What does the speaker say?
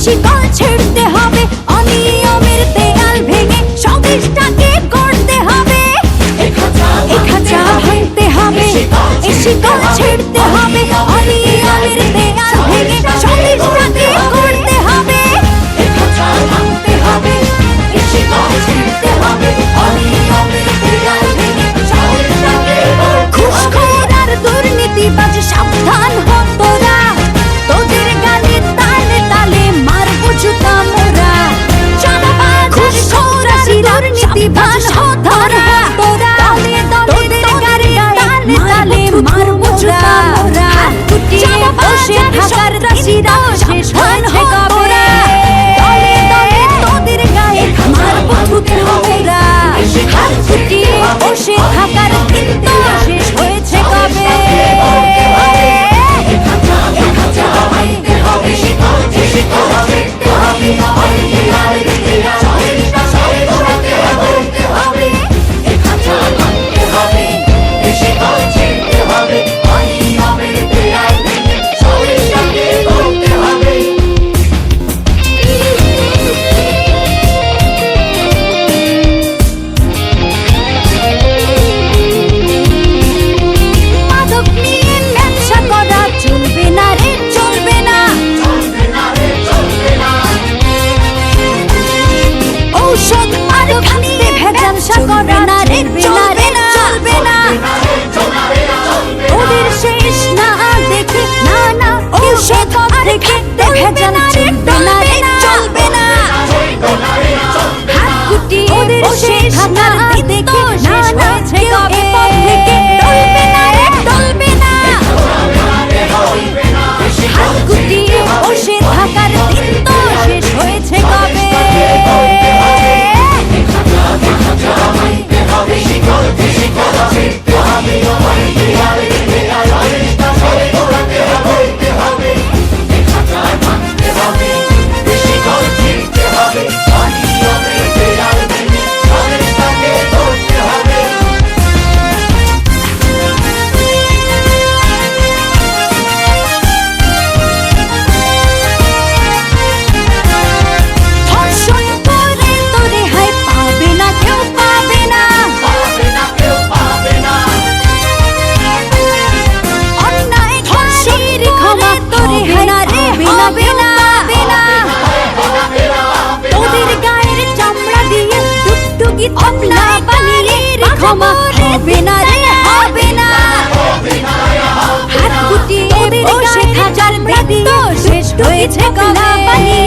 শিকল ছিঁড়তে হবে, অনিয়মের দেয়াল ভেঙে স্বদেশটাকে গড়তে হবে। এ খাঁচা ভাঙতে হবে, এ শিকল ছিঁড়তে হবে, অনিয়মের দেয়াল ভেঙে স্বদেশটাকে গড়তে হবে। এ খাঁচা ভাঙতে হবে, এ শিকল ছিঁড়তে হবে, অনিয়মের দেয়াল ভেঙে স্বদেশটাকে গড়তে হবে। ঘুষখোর আর দুর্নীতিবাজ সাবধান হ তোরা, তোদের গালে তালে তালে মারবো জুতা মোরা। চাঁদাবাজ আর সন্ত্রাসী দুর্নীতিবাজ সাবধান হ তোরা, তোদের গালে তালে তালে মারবো জুতা মোরা। বসে থাকার রাশিরা সাবধান হ তোরা, দলে দলে তোদের গায়ে মারবো জুতা মোরা। হাত গুটিয়ে বসে থাকার দিন তো শেষ হয়েছে কবে? শেষ হয়েছে কবে?